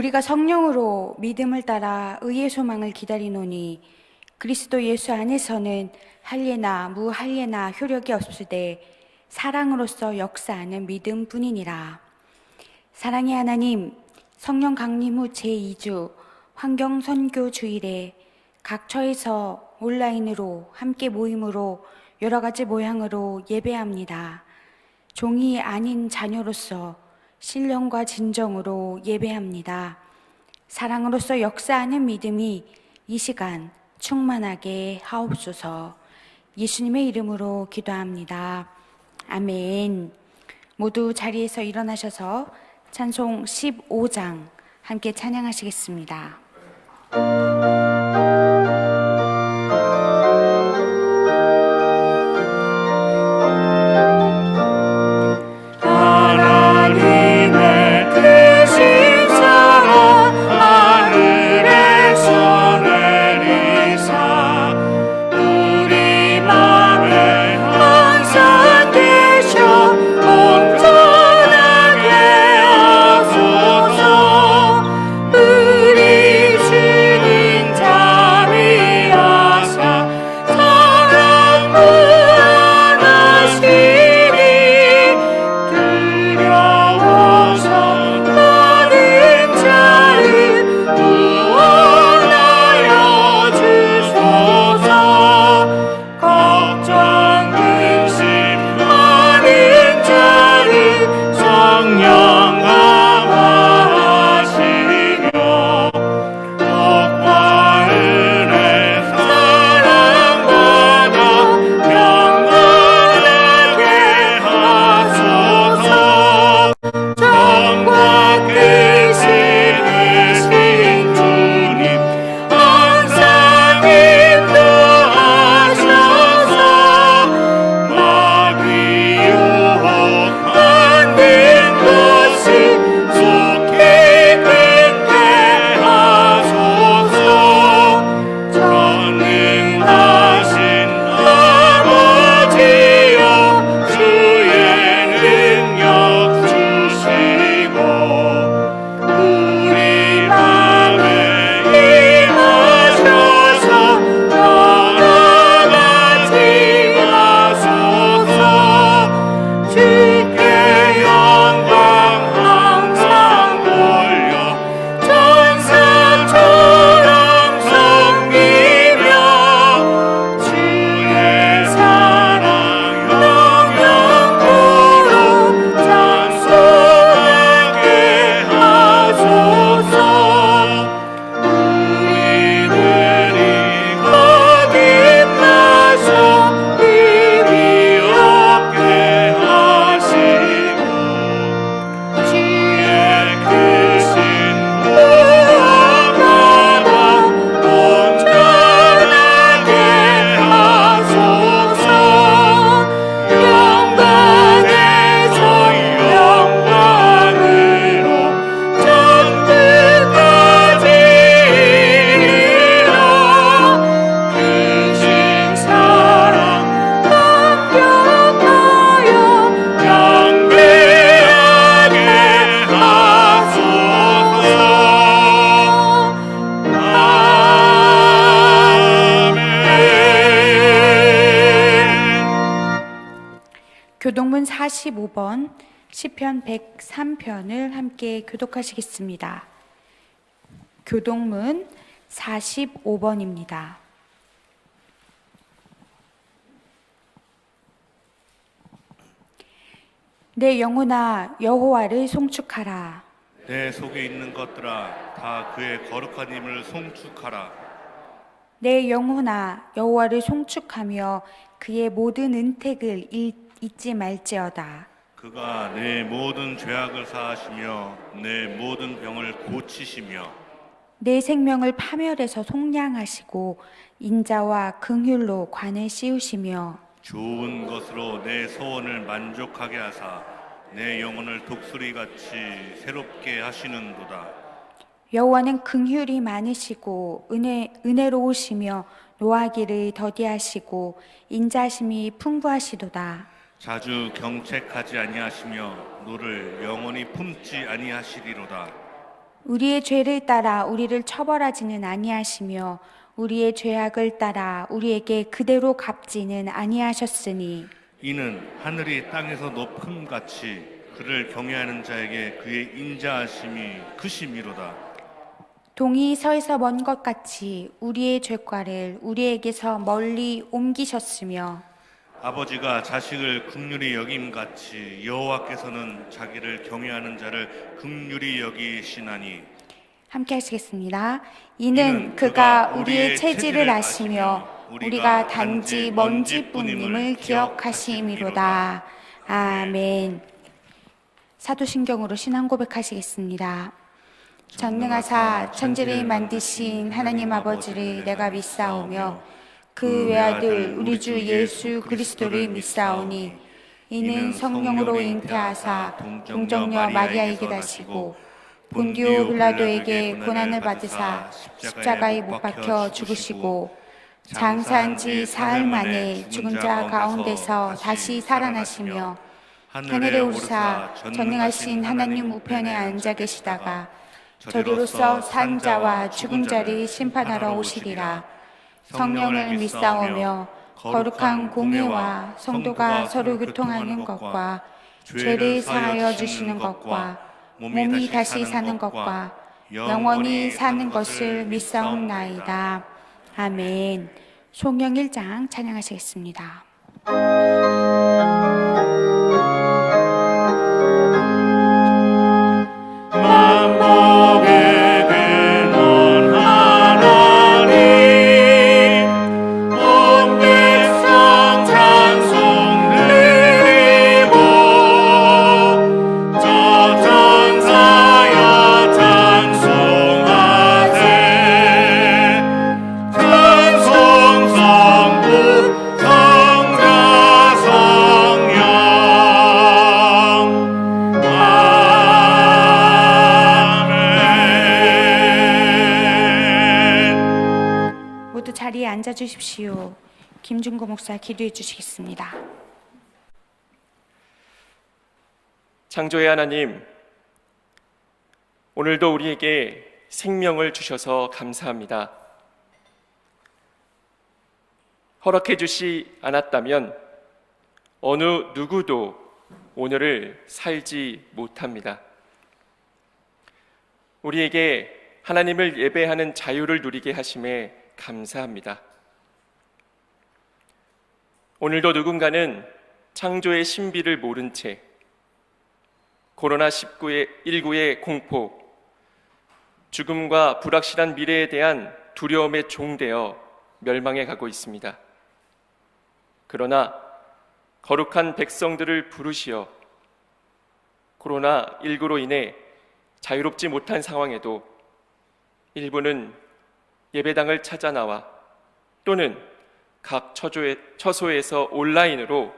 우리가 성령으로 믿음을 따라 의의 소망을 기다리노니 그리스도 예수 안에서는 할례나 무할례나 효력이 없으되 사랑으로서 역사하는 믿음뿐이니라. 사랑의 하나님, 성령 강림 후 제2주 환경 선교 주일에 각 처에서 온라인으로 함께 모임으로 여러 가지 모양으로 예배합니다. 종이 아닌 자녀로서 신령과 진정으로 예배합니다. 사랑으로서 역사하는 믿음이 이 시간 충만하게 하옵소서. 예수님의 이름으로 기도합니다. 아멘. 모두 자리에서 일어나셔서 찬송 15장 함께 찬양하시겠습니다. 교동문 45번 시편 103편을 함께 교독하시겠습니다. 교동문 45번입니다. 내 영혼아 여호와를 송축하라. 내 속에 있는 것들아 다 그의 거룩한 힘을 송축하라. 내 영혼아 여호와를 송축하며 그의 모든 은택을 잊지 말지어다. 그가 내 모든 죄악을 사하시며 내 모든 병을 고치시며 내 생명을 파멸해서 속량하시고 인자와 긍휼로 관을 씌우시며 좋은 것으로 내 소원을 만족하게 하사 내 영혼을 독수리같이 새롭게 하시는도다. 여호와는 긍휼이 많으시고 은혜로우시며 노하기를 더디하시고 인자심이 풍부하시도다. 자주 경책하지 아니하시며 노를 영원히 품지 아니하시리로다. 우리의 죄를 따라 우리를 처벌하지는 아니하시며 우리의 죄악을 따라 우리에게 그대로 갚지는 아니하셨으니 이는 하늘이 땅에서 높음 같이 그를 경외하는 자에게 그의 인자하심이 크심이로다. 동이 서에서 먼 것 같이 우리의 죄과를 우리에게서 멀리 옮기셨으며 아버지가 자식을 긍휼히 여김같이 여호와께서는 자기를 경외하는 자를 긍휼히 여기시나니. 함께 하시겠습니다. 이는 그가 우리의 체질을 아시며 우리가 단지 먼지뿐임을 기억하심이로다. 아멘. 사도신경으로 신앙 고백하시겠습니다. 전능하사 천지를 만드신 하나님 아버지를 내가 믿사오며 그 외아들 우리 주 예수 그리스도를 믿사오니 이는 성령으로 잉태하사 동정녀 마리아에게 나시고 본디오 빌라도에게 고난을 받으사 십자가에 못 박혀 죽으시고 장사한 지 사흘 만에 죽은 자 가운데서 다시 살아나시며 하늘에 오르사 전능하신 하나님 우편에 앉아 계시다가 저리로서 산 자와 죽은 자를 심판하러 오시리라. 성령을 믿사오며 거룩한 공회와 성도가 서로 교통하는 것과 죄를 사하여 주시는 것과 몸이 다시 사는 것과 영원히 사는 것을 믿사옵나이다. 아멘. 송영 1장 찬양하시겠습니다. 자리에 앉아 주십시오. 김준고 목사 기도해 주시겠습니다. 창조의 하나님, 오늘도 우리에게 생명을 주셔서 감사합니다. 허락해 주시 않았다면 어느 누구도 오늘을 살지 못합니다. 우리에게 하나님을 예배하는 자유를 누리게 하심에 감사합니다. 오늘도 누군가는 창조의 신비를 모른 채 코로나19의 공포, 죽음과 불확실한 미래에 대한 두려움에 종되어 멸망해 가고 있습니다. 그러나 거룩한 백성들을 부르시어 코로나19로 인해 자유롭지 못한 상황에도 일부는 예배당을 찾아 나와 또는 각 처소에서 온라인으로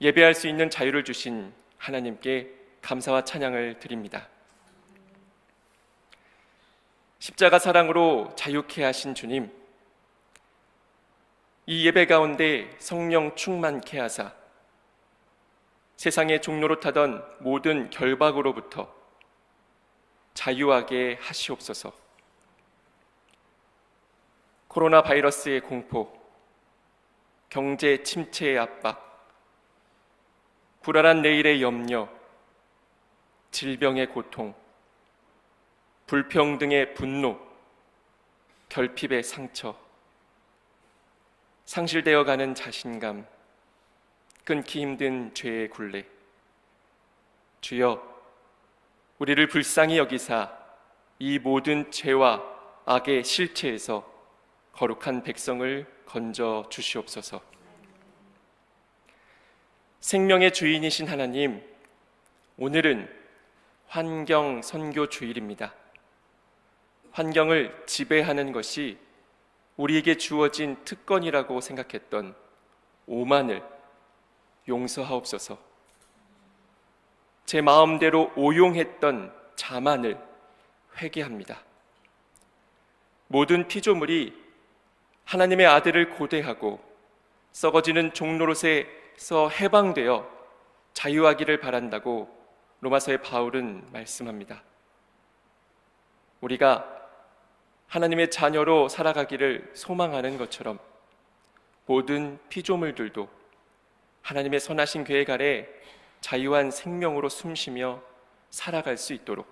예배할 수 있는 자유를 주신 하나님께 감사와 찬양을 드립니다. 십자가 사랑으로 자유케 하신 주님, 이 예배 가운데 성령 충만케 하사 세상의 종로로 타던 모든 결박으로부터 자유하게 하시옵소서. 코로나 바이러스의 공포, 경제 침체의 압박, 불안한 내일의 염려, 질병의 고통, 불평등의 분노, 결핍의 상처, 상실되어 가는 자신감, 끊기 힘든 죄의 굴레, 주여 우리를 불쌍히 여기사 이 모든 죄와 악의 실체에서 거룩한 백성을 건져 주시옵소서. 생명의 주인이신 하나님, 오늘은 환경 선교 주일입니다. 환경을 지배하는 것이 우리에게 주어진 특권이라고 생각했던 오만을 용서하옵소서. 제 마음대로 오용했던 자만을 회개합니다. 모든 피조물이 하나님의 아들을 고대하고 썩어지는 종노릇에서 해방되어 자유하기를 바란다고 로마서의 바울은 말씀합니다. 우리가 하나님의 자녀로 살아가기를 소망하는 것처럼 모든 피조물들도 하나님의 선하신 계획 아래 자유한 생명으로 숨쉬며 살아갈 수 있도록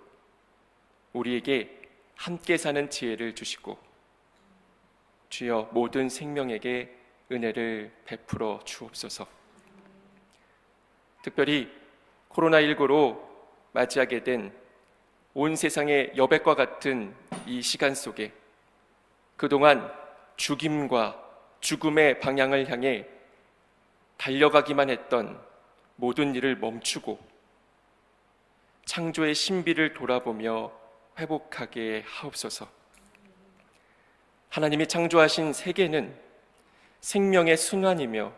우리에게 함께 사는 지혜를 주시고 주여 모든 생명에게 은혜를 베풀어 주옵소서. 특별히 코로나19로 맞이하게 된 온 세상의 여백과 같은 이 시간 속에 그동안 죽임과 죽음의 방향을 향해 달려가기만 했던 모든 일을 멈추고 창조의 신비를 돌아보며 회복하게 하옵소서. 하나님이 창조하신 세계는 생명의 순환이며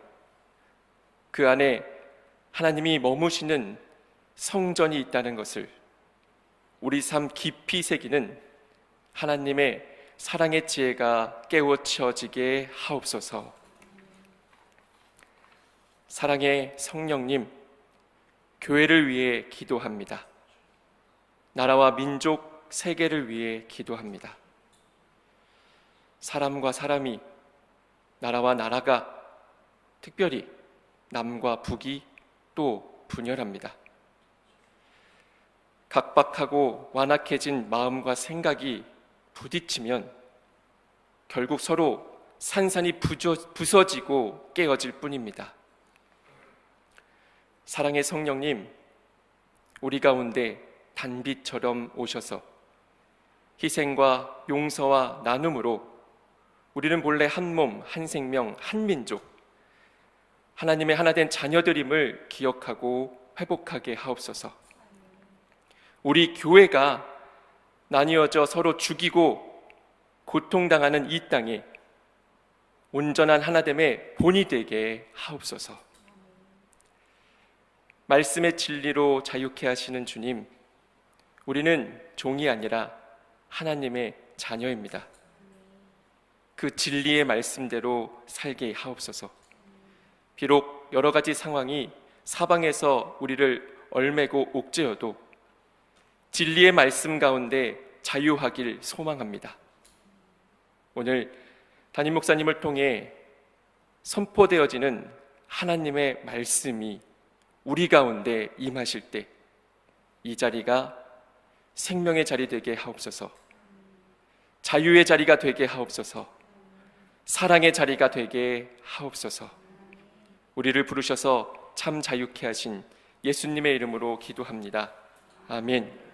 그 안에 하나님이 머무시는 성전이 있다는 것을 우리 삶 깊이 새기는 하나님의 사랑의 지혜가 깨우쳐지게 하옵소서. 사랑의 성령님, 교회를 위해 기도합니다. 나라와 민족, 세계를 위해 기도합니다. 사람과 사람이, 나라와 나라가, 특별히 남과 북이 또 분열합니다. 각박하고 완악해진 마음과 생각이 부딪히면 결국 서로 산산이 부서지고 깨어질 뿐입니다. 사랑의 성령님, 우리 가운데 단비처럼 오셔서 희생과 용서와 나눔으로 우리는 본래 한 몸, 한 생명, 한 민족, 하나님의 하나된 자녀들임을 기억하고 회복하게 하옵소서. 우리 교회가 나뉘어져 서로 죽이고 고통당하는 이 땅에 온전한 하나됨의 본이 되게 하옵소서. 말씀의 진리로 자유케 하시는 주님, 우리는 종이 아니라 하나님의 자녀입니다. 그 진리의 말씀대로 살게 하옵소서. 비록 여러 가지 상황이 사방에서 우리를 얼매고 옥죄어도 진리의 말씀 가운데 자유하길 소망합니다. 오늘 담임 목사님을 통해 선포되어지는 하나님의 말씀이 우리 가운데 임하실 때 이 자리가 생명의 자리 되게 하옵소서. 자유의 자리가 되게 하옵소서. 사랑의 자리가 되게 하옵소서. 우리를 부르셔서 참 자유케 하신 예수님의 이름으로 기도합니다. 아멘.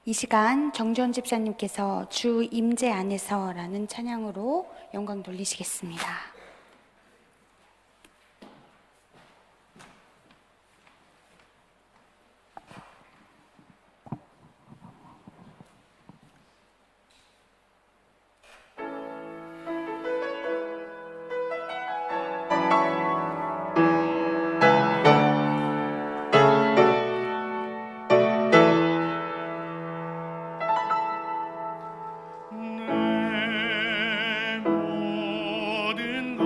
이 시간 정전 집사님께서 주 임재 안에서라는 찬양으로 영광 돌리시겠습니다. 내 모든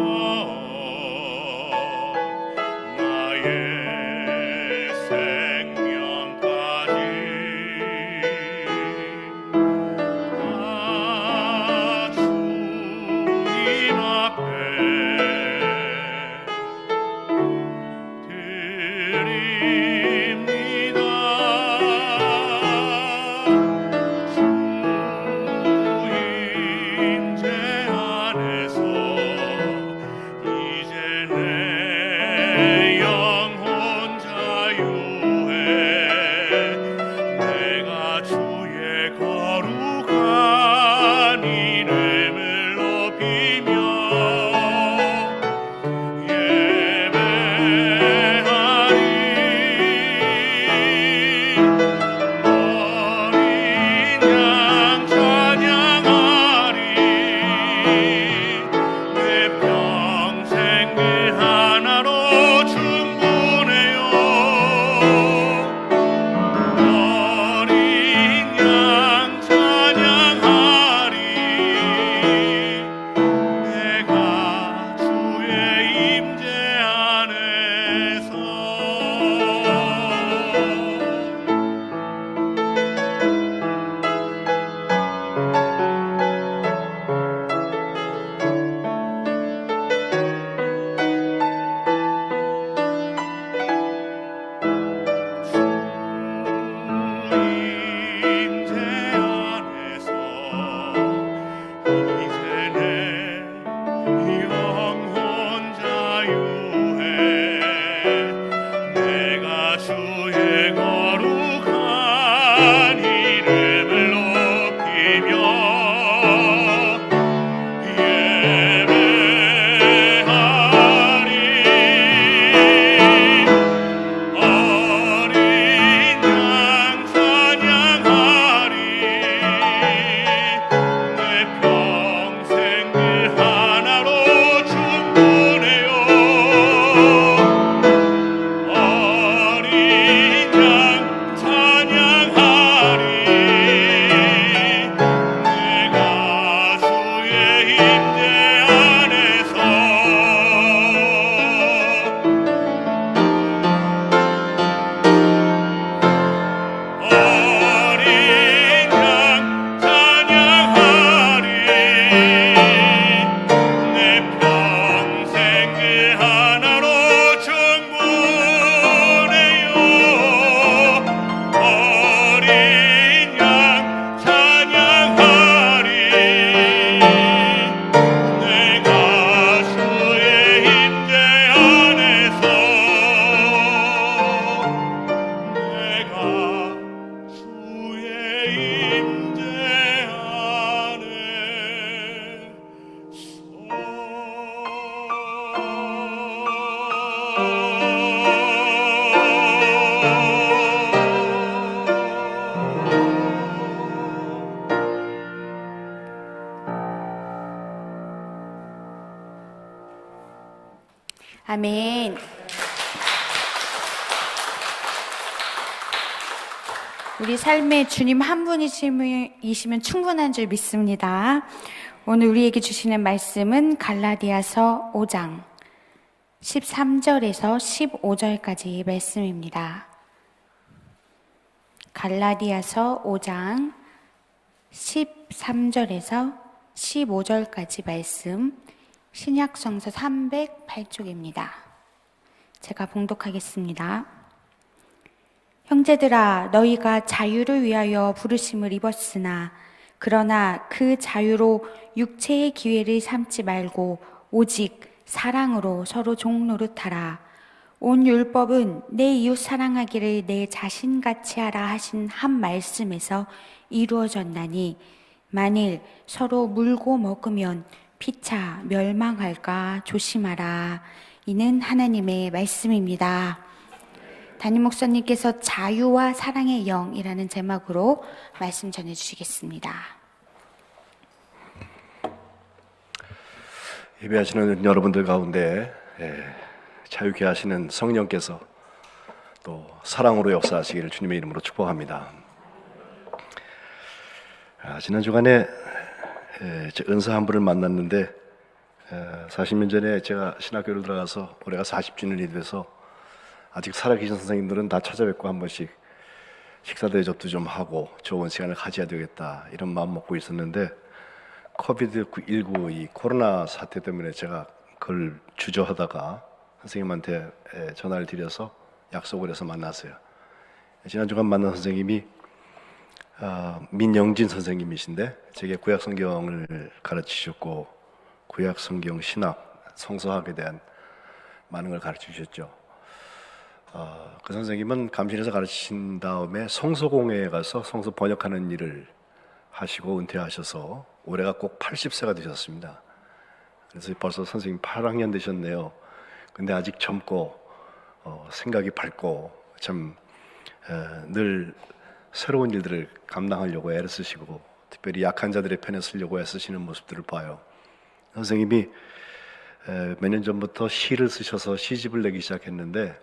아멘. 우리 삶에 주님 한 분이시면 충분한 줄 믿습니다. 오늘 우리에게 주시는 말씀은 갈라디아서 5장 13절에서 15절까지 말씀입니다. 갈라디아서 5장 13절에서 15절까지 말씀, 신약성서 308쪽입니다. 제가 봉독하겠습니다. 형제들아, 너희가 자유를 위하여 부르심을 입었으나 그러나 그 자유로 육체의 기회를 삼지 말고 오직 사랑으로 서로 종노릇하라. 온 율법은 내 이웃 사랑하기를 내 자신같이 하라 하신 한 말씀에서 이루어졌나니 만일 서로 물고 먹으면 피차 멸망할까 조심하라. 이는 하나님의 말씀입니다. 담임 목사님께서 자유와 사랑의 영이라는 제목으로 말씀 전해주시겠습니다. 예배하시는 여러분들 가운데 자유케 하시는 성령께서 또 사랑으로 역사하시기를 주님의 이름으로 축복합니다. 지난 주간에 은사 한 분을 만났는데 40년 전에 제가 신학교를 들어가서 올해가 40주년이 돼서 아직 살아계신 선생님들은 다 찾아뵙고 한 번씩 식사 대접도 좀 하고 좋은 시간을 가져야 되겠다 이런 마음 먹고 있었는데 코비드-19 이 코로나 사태 때문에 제가 그걸 주저하다가 선생님한테 전화를 드려서 약속을 해서 만났어요. 지난 주간 만난 선생님이 민영진 선생님이신데 제게 구약성경을 가르치셨고 구약성경 신학, 성서학에 대한 많은 걸 가르치셨죠. 그 선생님은 감신에서 가르치신 다음에 성서공회에 가서 성서 번역하는 일을 하시고 은퇴하셔서 올해가 꼭 80세가 되셨습니다. 그래서 벌써 선생님 8학년 되셨네요. 근데 아직 젊고 생각이 밝고 참 늘 새로운 일들을 감당하려고 애를 쓰시고 특별히 약한 자들의 편에 서려고 애쓰시는 모습들을 봐요. 선생님이 몇 년 전부터 시를 쓰셔서 시집을 내기 시작했는데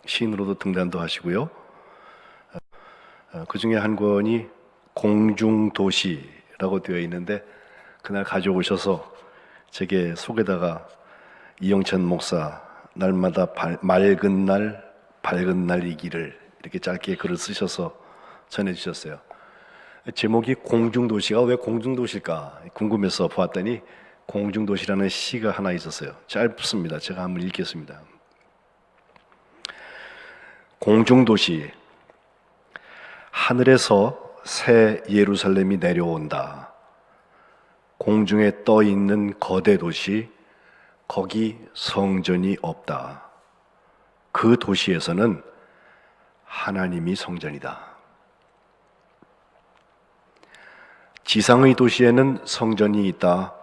시인으로도 등단도 하시고요. 그 중에 한 권이 공중도시라고 되어 있는데 그날 가져오셔서 제게 속에다가 이영찬 목사 날마다 맑은 날 밝은 날이기를 이렇게 짧게 글을 쓰셔서 전해주셨어요. 제목이 공중도시가 왜 공중도시일까 궁금해서 보았더니 공중도시라는 시가 하나 있었어요. 짧습니다. 제가 한번 읽겠습니다. 공중도시, 하늘에서 새 예루살렘이 내려온다. 공중에 떠 있는 거대 도시, 거기 성전이 없다. 그 도시에서는 하나님이 성전이다. 지상의 도시에는 성전이 있다.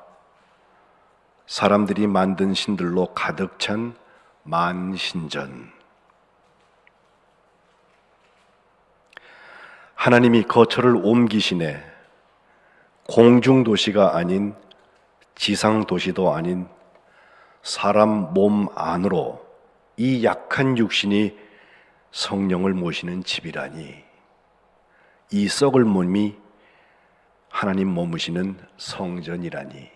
사람들이 만든 신들로 가득 찬 만신전. 하나님이 거처를 옮기시네. 공중도시가 아닌 지상도시도 아닌 사람 몸 안으로 이 약한 육신이 성령을 모시는 집이라니. 이 썩을 몸이 하나님 머무시는 성전이라니.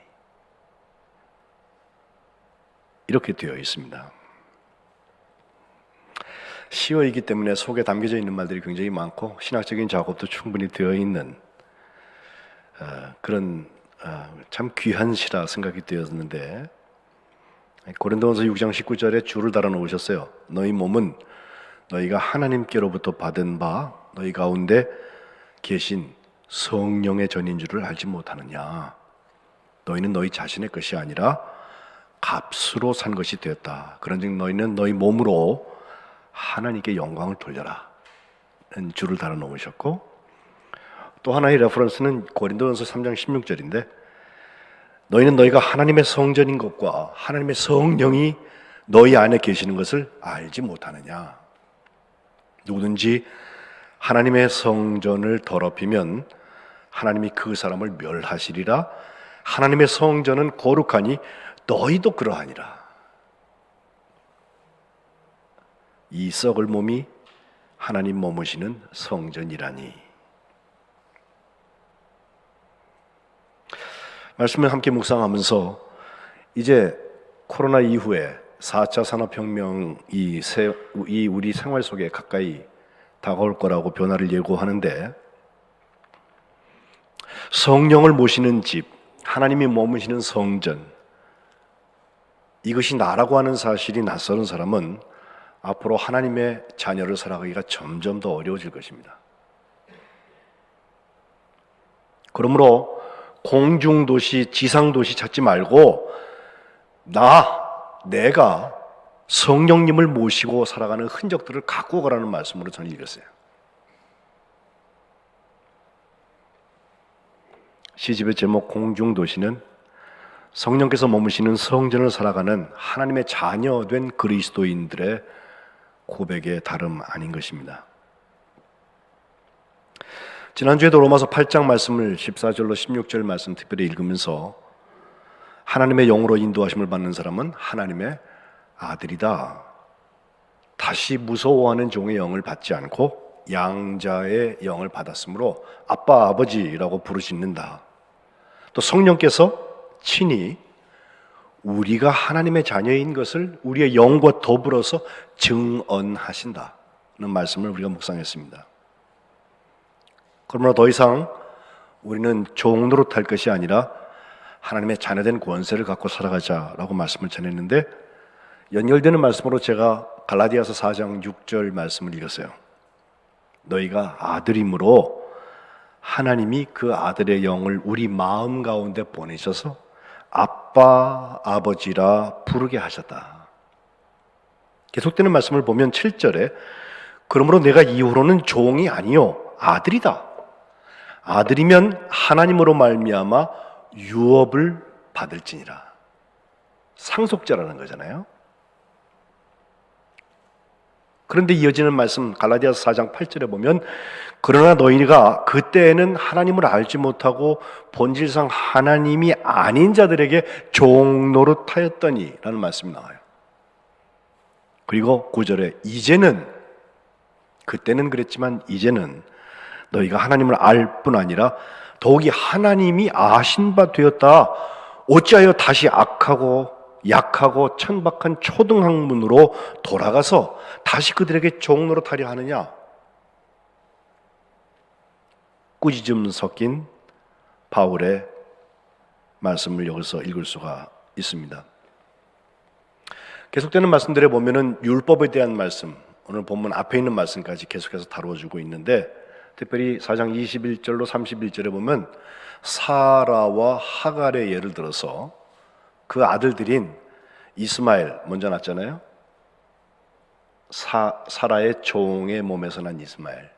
이렇게 되어 있습니다. 시어이기 때문에 속에 담겨져 있는 말들이 굉장히 많고 신학적인 작업도 충분히 되어 있는 그런 참 귀한 시라 생각이 되었는데 고린도전서 6장 19절에 줄을 달아 놓으셨어요. 너희 몸은 너희가 하나님께로부터 받은 바 너희 가운데 계신 성령의 전인 줄을 알지 못하느냐. 너희는 너희 자신의 것이 아니라 값으로 산 것이 되었다. 그런즉 너희는 너희 몸으로 하나님께 영광을 돌려라. 줄을 달아 놓으셨고 또 하나의 레퍼런스는 고린도전서 3장 16절인데 너희는 너희가 하나님의 성전인 것과 하나님의 성령이 너희 안에 계시는 것을 알지 못하느냐. 누구든지 하나님의 성전을 더럽히면 하나님이 그 사람을 멸하시리라. 하나님의 성전은 거룩하니 너희도 그러하니라. 이 썩을 몸이 하나님 머무시는 성전이라니. 말씀을 함께 묵상하면서 이제 코로나 이후에 4차 산업혁명이 이 우리 생활 속에 가까이 다가올 거라고 변화를 예고하는데, 성령을 모시는 집, 하나님이 머무시는 성전, 이것이 나라고 하는 사실이 낯설은 사람은 앞으로 하나님의 자녀를 살아가기가 점점 더 어려워질 것입니다. 그러므로 공중도시, 지상도시 찾지 말고 내가 성령님을 모시고 살아가는 흔적들을 갖고 가라는 말씀으로 저는 읽었어요. 시집의 제목 공중도시는 성령께서 머무시는 성전을 살아가는 하나님의 자녀된 그리스도인들의 고백의 다름 아닌 것입니다. 지난주에도 로마서 8장 말씀을 14절로 16절 말씀 특별히 읽으면서 하나님의 영으로 인도하심을 받는 사람은 하나님의 아들이다. 다시 무서워하는 종의 영을 받지 않고 양자의 영을 받았으므로 아빠, 아버지라고 부르짖는다. 또 성령께서 친히 우리가 하나님의 자녀인 것을 우리의 영과 더불어서 증언하신다는 말씀을 우리가 묵상했습니다. 그러므로 더 이상 우리는 종 노릇할 것이 아니라 하나님의 자녀된 권세를 갖고 살아가자라고 말씀을 전했는데, 연결되는 말씀으로 제가 갈라디아서 4장 6절 말씀을 읽었어요. 너희가 아들이므로 하나님이 그 아들의 영을 우리 마음 가운데 보내셔서 아빠, 아버지라 부르게 하셨다. 계속되는 말씀을 보면 7절에 그러므로 내가 이후로는 종이 아니요 아들이다. 아들이면 하나님으로 말미암아 유업을 받을지니라. 상속자라는 거잖아요. 그런데 이어지는 말씀 갈라디아서 4장 8절에 보면 그러나 너희가 그때에는 하나님을 알지 못하고 본질상 하나님이 아닌 자들에게 종노릇하였더니 라는 말씀이 나와요. 그리고 9절에 이제는, 그때는 그랬지만 이제는 너희가 하나님을 알 뿐 아니라 더욱이 하나님이 아신 바 되었다. 어찌하여 다시 악하고 약하고 천박한 초등학문으로 돌아가서 다시 그들에게 종노릇하려 하느냐? 꾸짖음 섞인 바울의 말씀을 여기서 읽을 수가 있습니다. 계속되는 말씀들에 보면은 율법에 대한 말씀, 오늘 본문 앞에 있는 말씀까지 계속해서 다루어주고 있는데, 특별히 4장 21절로 31절에 보면 사라와 하갈의 예를 들어서 그 아들들인 이스마엘 먼저 낳았잖아요. 사라의 종의 몸에서 난 이스마엘.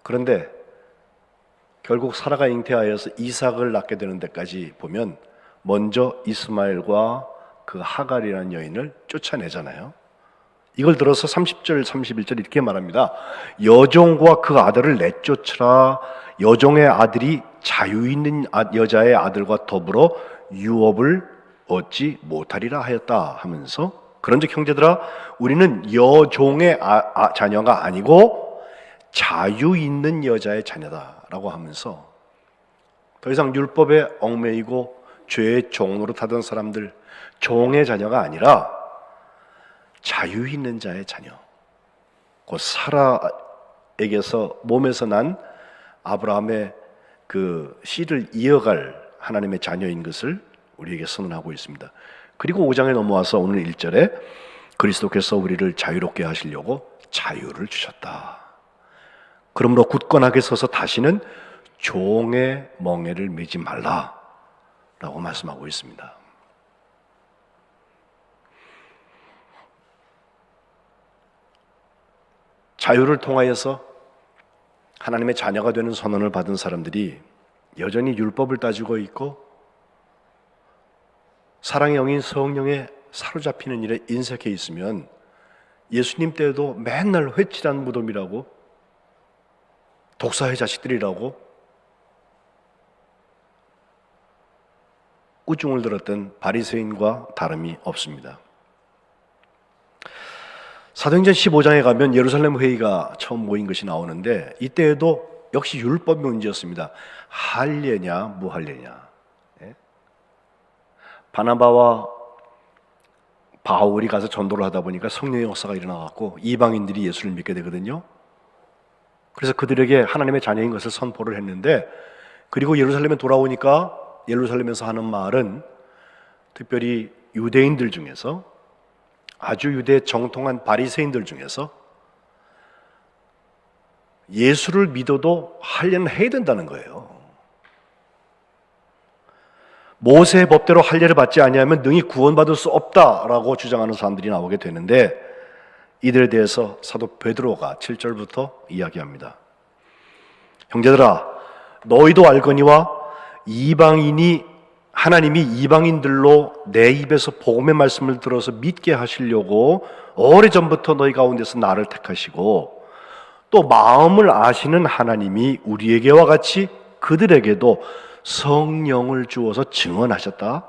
그런데 결국 사라가 잉태하여서 이삭을 낳게 되는 데까지 보면 먼저 이스마엘과 그 하갈이라는 여인을 쫓아내잖아요. 이걸 들어서 30절, 31절 이렇게 말합니다. 여종과 그 아들을 내쫓으라. 여종의 아들이 자유 있는 여자의 아들과 더불어 유업을 얻지 못하리라 하였다 하면서, 그런즉 형제들아 우리는 여종의 자녀가 아니고 자유 있는 여자의 자녀다라고 하면서 더 이상 율법에 얽매이고 죄의 종으로 타던 사람들, 종의 자녀가 아니라 자유 있는 자의 자녀, 그 사라에게서 몸에서 난 아브라함의 그 씨를 이어갈 하나님의 자녀인 것을 우리에게 선언하고 있습니다. 그리고 5장에 넘어와서 오늘 1절에 그리스도께서 우리를 자유롭게 하시려고 자유를 주셨다. 그러므로 굳건하게 서서 다시는 종의 멍에를 매지 말라라고 말씀하고 있습니다. 자유를 통하여서 하나님의 자녀가 되는 선언을 받은 사람들이 여전히 율법을 따지고 있고 사랑의 영인 성령에 사로잡히는 일에 인색해 있으면 예수님 때에도 맨날 회칠한 무덤이라고, 독사의 자식들이라고 꾸중을 들었던 바리새인과 다름이 없습니다. 사도행전 15장에 가면 예루살렘 회의가 처음 모인 것이 나오는데 이때에도 역시 율법 문제였습니다. 할례냐 무할례냐. 예? 바나바와 바울이 가서 전도를 하다 보니까 성령의 역사가 일어나갖고 이방인들이 예수를 믿게 되거든요. 그래서 그들에게 하나님의 자녀인 것을 선포를 했는데, 그리고 예루살렘에 돌아오니까 예루살렘에서 하는 말은 특별히 유대인들 중에서, 아주 유대 정통한 바리새인들 중에서 예수를 믿어도 할례는 해야 된다는 거예요. 모세의 법대로 할례를 받지 아니하면 능히 구원받을 수 없다라고 주장하는 사람들이 나오게 되는데, 이들에 대해서 사도 베드로가 7절부터 이야기합니다. 형제들아, 너희도 알거니와 이방인이 하나님이 이방인들로 내 입에서 복음의 말씀을 들어서 믿게 하시려고 오래전부터 너희 가운데서 나를 택하시고, 또 마음을 아시는 하나님이 우리에게와 같이 그들에게도 성령을 주어서 증언하셨다.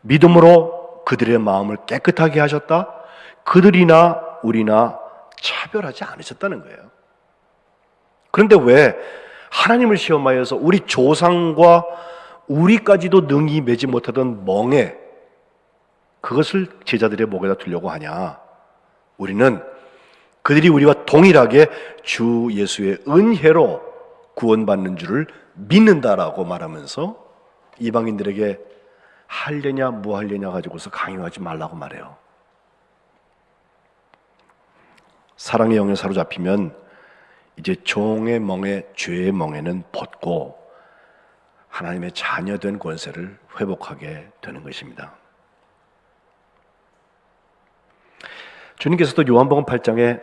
믿음으로 그들의 마음을 깨끗하게 하셨다. 그들이나 우리나 차별하지 않으셨다는 거예요. 그런데 왜 하나님을 시험하여서 우리 조상과 우리까지도 능히 매지 못하던 멍에 그것을 제자들의 목에다 두려고 하냐? 우리는 그들이 우리와 동일하게 주 예수의 은혜로 구원받는 줄을 믿는다라고 말하면서 이방인들에게 할례냐 무할례냐 가지고서 강요하지 말라고 말해요. 사랑의 영에 사로잡히면 이제 종의 멍에, 죄의 멍에는 벗고 하나님의 자녀된 권세를 회복하게 되는 것입니다. 주님께서도 요한복음 8장에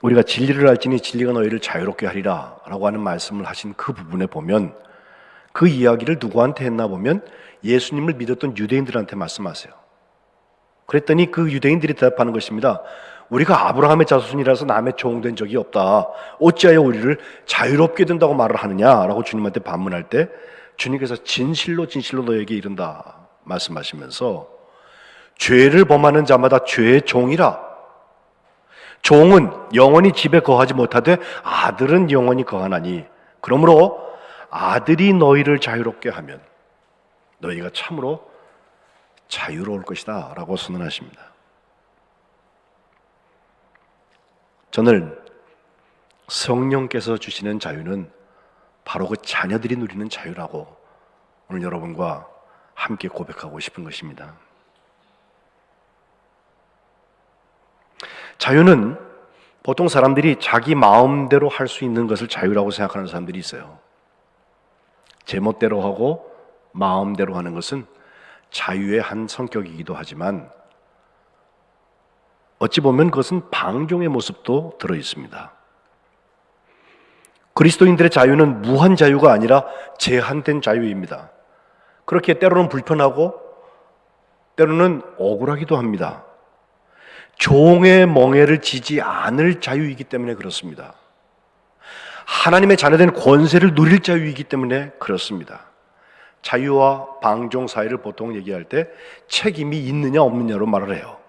우리가 진리를 알지니 진리가 너희를 자유롭게 하리라 라고 하는 말씀을 하신 그 부분에 보면, 그 이야기를 누구한테 했나 보면 예수님을 믿었던 유대인들한테 말씀하세요. 그랬더니 그 유대인들이 대답하는 것입니다. 우리가 아브라함의 자손이라서 남의 종된 적이 없다. 어찌하여 우리를 자유롭게 된다고 말을 하느냐라고 주님한테 반문할 때, 주님께서 진실로 진실로 너에게 이른다 말씀하시면서, 죄를 범하는 자마다 죄의 종이라. 종은 영원히 집에 거하지 못하되 아들은 영원히 거하나니, 그러므로 아들이 너희를 자유롭게 하면 너희가 참으로 자유로울 것이다 라고 선언하십니다. 저는 성령께서 주시는 자유는 바로 그 자녀들이 누리는 자유라고 오늘 여러분과 함께 고백하고 싶은 것입니다. 자유는 보통 사람들이 자기 마음대로 할 수 있는 것을 자유라고 생각하는 사람들이 있어요. 제멋대로 하고 마음대로 하는 것은 자유의 한 성격이기도 하지만, 어찌 보면 그것은 방종의 모습도 들어 있습니다. 그리스도인들의 자유는 무한 자유가 아니라 제한된 자유입니다. 그렇게 때로는 불편하고 때로는 억울하기도 합니다. 종의 멍에를 지지 않을 자유이기 때문에 그렇습니다. 하나님의 자녀된 권세를 누릴 자유이기 때문에 그렇습니다. 자유와 방종 사이를 보통 얘기할 때 책임이 있느냐 없느냐로 말을 해요.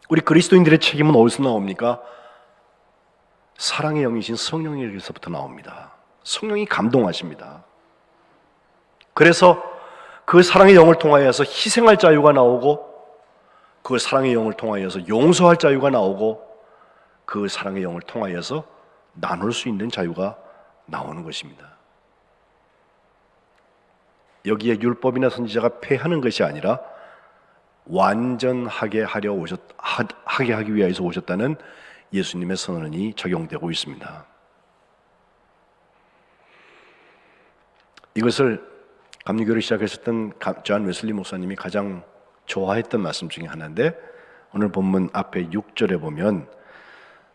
우리 그리스도인들의 책임은 어디서 나옵니까? 사랑의 영이신 성령에게서부터 나옵니다. 성령이 감동하십니다. 그래서 그 사랑의 영을 통하여서 희생할 자유가 나오고, 그 사랑의 영을 통하여서 용서할 자유가 나오고, 그 사랑의 영을 통하여서 나눌 수 있는 자유가 나오는 것입니다. 여기에 율법이나 선지자가 폐하는 것이 아니라 완전하게 하게 하기 위해서 오셨다는 예수님의 선언이 적용되고 있습니다. 이것을 감리교를 시작하셨던 존 웨슬리 목사님이 가장 좋아했던 말씀 중에 하나인데, 오늘 본문 앞에 6절에 보면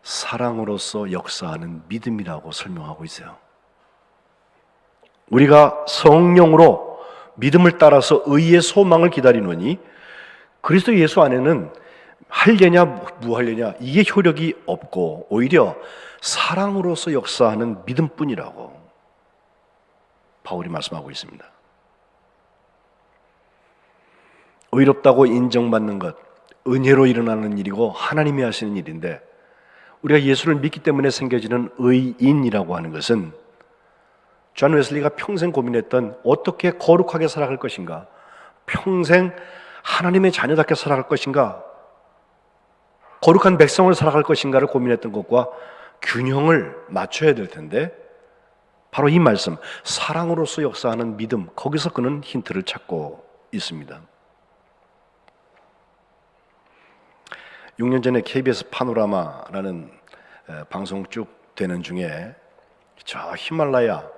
사랑으로서 역사하는 믿음이라고 설명하고 있어요. 우리가 성령으로 믿음을 따라서 의의 소망을 기다리노니 그리스도 예수 안에는 할례냐 무할례냐 이게 효력이 없고 오히려 사랑으로서 역사하는 믿음뿐이라고 바울이 말씀하고 있습니다. 의롭다고 인정받는 것, 은혜로 일어나는 일이고 하나님이 하시는 일인데, 우리가 예수를 믿기 때문에 생겨지는 의인이라고 하는 것은 존 웨슬리가 평생 고민했던 어떻게 거룩하게 살아갈 것인가, 평생 하나님의 자녀답게 살아갈 것인가, 거룩한 백성을 살아갈 것인가를 고민했던 것과 균형을 맞춰야 될 텐데, 바로 이 말씀, 사랑으로서 역사하는 믿음, 거기서 그는 힌트를 찾고 있습니다. 6년 전에 KBS 파노라마라는 방송 쭉 되는 중에 저 히말라야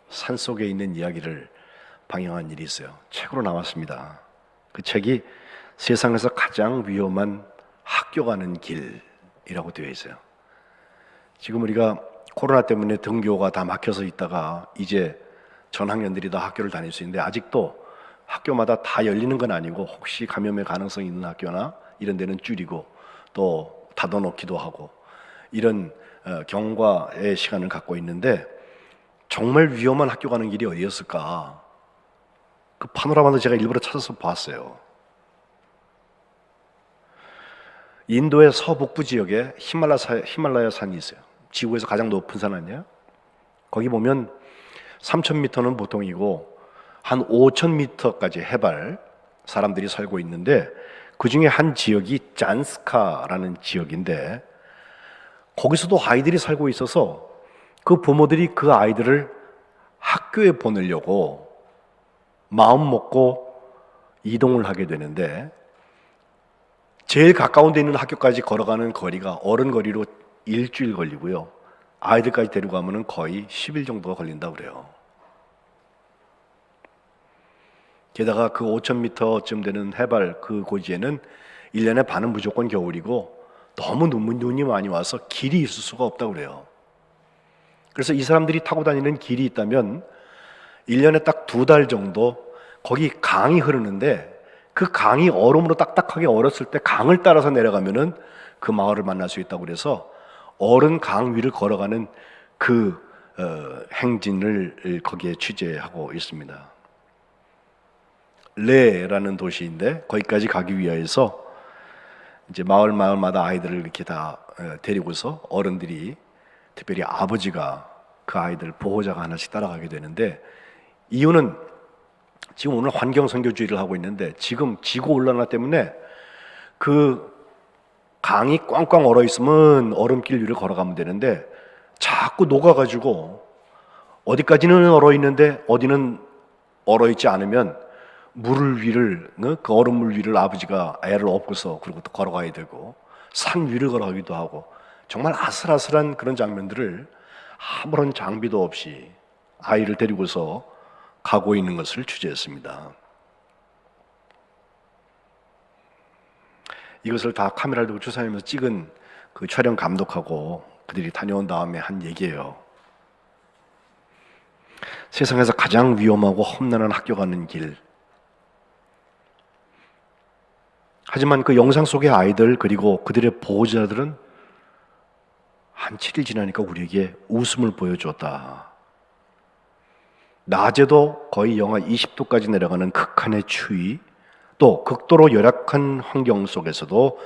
산속에 있는 이야기를 방영한 일이 있어요. 책으로 나왔습니다. 그 책이 세상에서 가장 위험한 학교 가는 길이라고 되어 있어요. 지금 우리가 코로나 때문에 등교가 다 막혀서 있다가 이제 전 학년들이 다 학교를 다닐 수 있는데, 아직도 학교마다 다 열리는 건 아니고 혹시 감염의 가능성이 있는 학교나 이런 데는 줄이고 또 닫아놓기도 하고 이런 경과의 시간을 갖고 있는데, 정말 위험한 학교 가는 길이 어디였을까? 그 파노라마도 제가 일부러 찾아서 봤어요. 인도의 서북부 지역에 히말라야 산이 있어요. 지구에서 가장 높은 산 아니에요? 거기 보면 3,000m는 보통이고 한 5,000m까지 해발 사람들이 살고 있는데, 그 중에 한 지역이 잔스카라는 지역인데, 거기서도 아이들이 살고 있어서 그 부모들이 그 아이들을 학교에 보내려고 마음 먹고 이동을 하게 되는데, 제일 가까운 데 있는 학교까지 걸어가는 거리가 어른거리로 일주일 걸리고요, 아이들까지 데리고 가면 거의 10일 정도가 걸린다고 그래요. 게다가 그 5,000m쯤 되는 해발 그 고지에는 1년에 반은 무조건 겨울이고 너무 눈이 많이 와서 길이 있을 수가 없다고 그래요. 그래서 이 사람들이 타고 다니는 길이 있다면 1년에 딱 2달 정도 거기 강이 흐르는데, 그 강이 얼음으로 딱딱하게 얼었을 때 강을 따라서 내려가면은 그 마을을 만날 수 있다고 그래서 얼은 강 위를 걸어가는 그 행진을 거기에 취재하고 있습니다. 레라는 도시인데, 거기까지 가기 위해서 이제 마을마다 아이들을 이렇게 다 데리고서 어른들이, 특별히 아버지가 그 아이들 보호자가 하나씩 따라가게 되는데, 이유는 지금 오늘 환경 선교주의를 하고 있는데, 지금 지구 온난화 때문에 그 강이 꽝꽝 얼어 있으면 얼음길 위를 걸어가면 되는데, 자꾸 녹아가지고 어디까지는 얼어 있는데 어디는 얼어 있지 않으면 물을 위를, 그 얼음물 위를 아버지가 애를 업고서 그리고 또 걸어가야 되고, 산 위를 걸어가기도 하고, 정말 아슬아슬한 그런 장면들을 아무런 장비도 없이 아이를 데리고서 가고 있는 것을 취재했습니다. 이것을 다 카메라를 들고 추산하면서 찍은 그 촬영 감독하고 그들이 다녀온 다음에 한 얘기예요. 세상에서 가장 위험하고 험난한 학교 가는 길. 하지만 그 영상 속의 아이들 그리고 그들의 보호자들은 한 7일 지나니까 우리에게 웃음을 보여줬다. 낮에도 거의 영하 20도까지 내려가는 극한의 추위, 또 극도로 열악한 환경 속에서도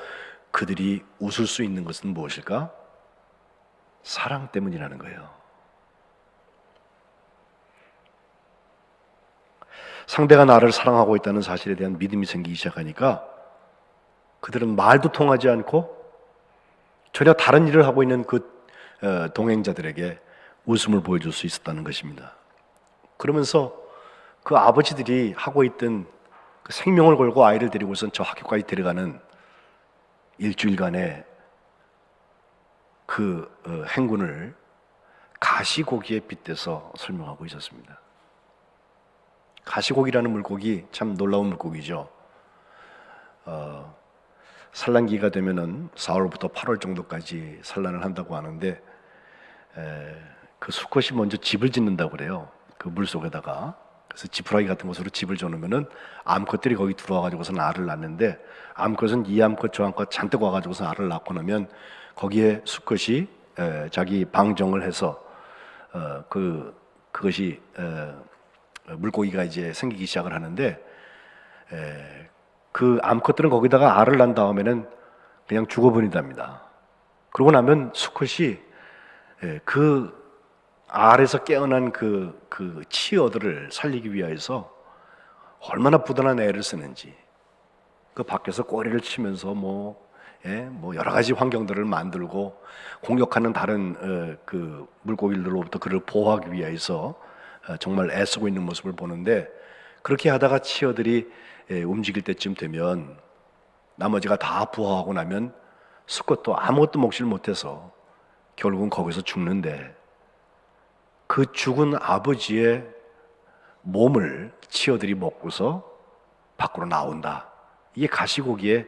그들이 웃을 수 있는 것은 무엇일까? 사랑 때문이라는 거예요. 상대가 나를 사랑하고 있다는 사실에 대한 믿음이 생기기 시작하니까 그들은 말도 통하지 않고 전혀 다른 일을 하고 있는 그 동행자들에게 웃음을 보여줄 수 있었다는 것입니다. 그러면서 그 아버지들이 하고 있던 그 생명을 걸고 아이를 데리고선 저 학교까지 데려가는 일주일간의 그 행군을 가시고기에 빗대서 설명하고 있었습니다. 가시고기라는 물고기 참 놀라운 물고기죠. 산란기가 되면은 4월부터 8월 정도까지 산란을 한다고 하는데, 그 수컷이 먼저 집을 짓는다고 그래요. 그 물 속에다가. 그래서 지푸라기 같은 곳으로 집을 줘놓으면은 암컷들이 거기 들어와가지고서 알을 낳는데, 암컷은 이 암컷 저 암컷 잔뜩 와가지고서 알을 낳고 나면 거기에 수컷이 자기 방정을 해서 그것이 물고기가 이제 생기기 시작을 하는데, 그 암컷들은 거기다가 알을 낳은 다음에는 그냥 죽어버린답니다. 그러고 나면 수컷이 그 알에서 깨어난 그 치어들을 살리기 위해서 얼마나 부단한 애를 쓰는지, 그 밖에서 꼬리를 치면서 뭐 여러 가지 환경들을 만들고 공격하는 다른 그 물고기들로부터 그를 보호하기 위해서 정말 애쓰고 있는 모습을 보는데, 그렇게 하다가 치어들이 움직일 때쯤 되면 나머지가 다 부화하고 나면 수컷도 아무것도 먹지를 못해서 결국은 거기서 죽는데, 그 죽은 아버지의 몸을 치어들이 먹고서 밖으로 나온다. 이게 가시고기의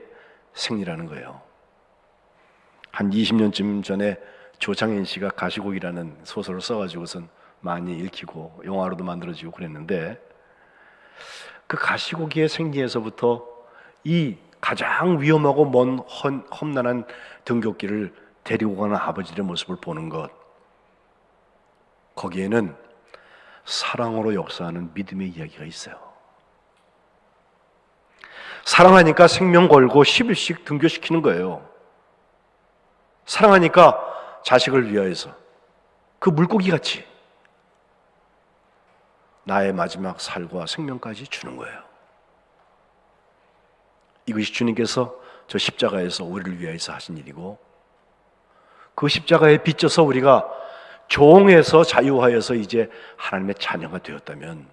생리라는 거예요. 한 20년쯤 전에 조창현 씨가 가시고기라는 소설을 써가지고선 많이 읽히고 영화로도 만들어지고 그랬는데, 그 가시고기의 생리에서부터 이 가장 위험하고 먼 험난한 등굣길을 데리고 가는 아버지의 모습을 보는 것, 거기에는 사랑으로 역사하는 믿음의 이야기가 있어요. 사랑하니까 생명 걸고 10일씩 등교시키는 거예요. 사랑하니까 자식을 위하여서 그 물고기같이 나의 마지막 살과 생명까지 주는 거예요. 이것이 주님께서 저 십자가에서 우리를 위하여서 하신 일이고, 그 십자가에 빚져서 우리가 종에서 자유하여서 이제 하나님의 자녀가 되었다면,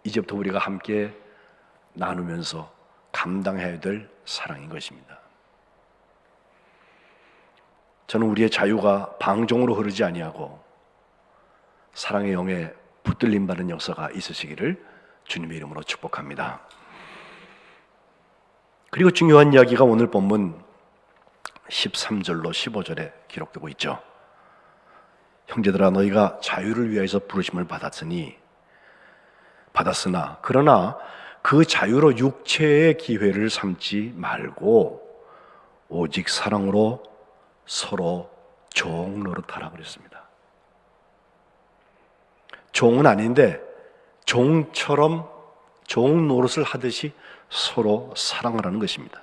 이제부터 우리가 함께 나누면서 감당해야 될 사랑인 것입니다. 저는 우리의 자유가 방종으로 흐르지 아니하고 사랑의 영에 붙들림 받는 역사가 있으시기를 주님의 이름으로 축복합니다. 그리고 중요한 이야기가 오늘 본문 13절로 15절에 기록되고 있죠. 형제들아, 너희가 자유를 위하여서 부르심을 받았으나 그러나 그 자유로 육체의 기회를 삼지 말고 오직 사랑으로 서로 종 노릇하라 그랬습니다. 종은 아닌데 종처럼 종 노릇을 하듯이 서로 사랑을 하는 것입니다.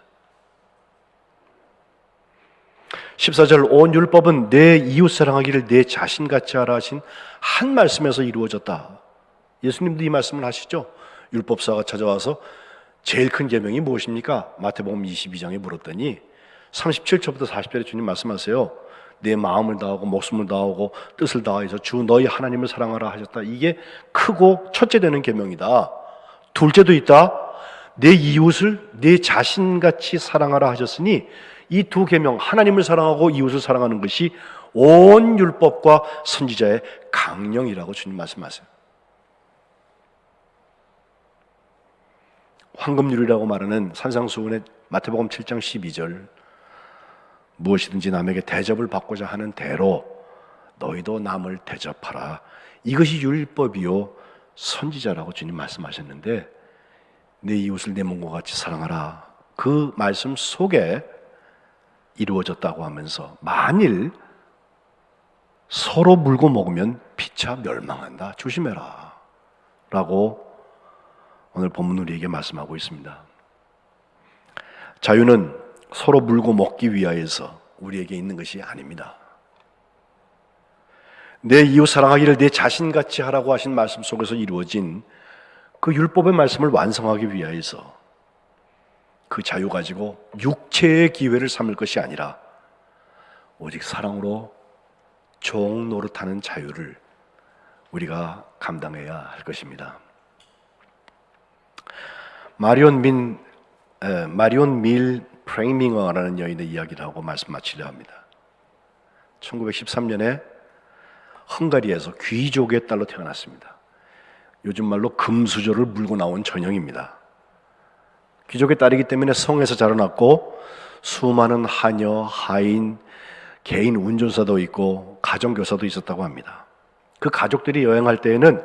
14절, 온 율법은 내 이웃 사랑하기를 내 자신같이 하라 하신 한 말씀에서 이루어졌다. 예수님도 이 말씀을 하시죠. 율법사가 찾아와서 제일 큰 계명이 무엇입니까? 마태복음 22장에 물었더니 37절부터 40절에 주님 말씀하세요. 내 마음을 다하고 목숨을 다하고 뜻을 다해서 주 너희 하나님을 사랑하라 하셨다. 이게 크고 첫째 되는 계명이다. 둘째도 있다. 내 이웃을 내 자신같이 사랑하라 하셨으니 이 두 계명, 하나님을 사랑하고 이웃을 사랑하는 것이 온 율법과 선지자의 강령이라고 주님 말씀하세요. 황금률이라고 말하는 산상수훈의 마태복음 7장 12절, 무엇이든지 남에게 대접을 받고자 하는 대로 너희도 남을 대접하라. 이것이 율법이요 선지자라고 주님 말씀하셨는데, 내 이웃을 내 몸과 같이 사랑하라. 그 말씀 속에 이루어졌다고 하면서 만일 서로 물고 먹으면 피차 멸망한다. 조심해라. 라고 오늘 본문 우리에게 말씀하고 있습니다. 자유는 서로 물고 먹기 위하여서 우리에게 있는 것이 아닙니다. 내 이웃 사랑하기를 내 자신같이 하라고 하신 말씀 속에서 이루어진 그 율법의 말씀을 완성하기 위하여서 그 자유 가지고 육체의 기회를 삼을 것이 아니라 오직 사랑으로 종 노릇하는 자유를 우리가 감당해야 할 것입니다. 마리온 밀 프레이밍어라는 여인의 이야기를 하고 말씀 마치려 합니다. 1913년에 헝가리에서 귀족의 딸로 태어났습니다. 요즘 말로 금수저를 물고 나온 전형입니다. 귀족의 딸이기 때문에 성에서 자라났고 수많은 하녀, 하인, 개인 운전사도 있고 가정교사도 있었다고 합니다. 그 가족들이 여행할 때에는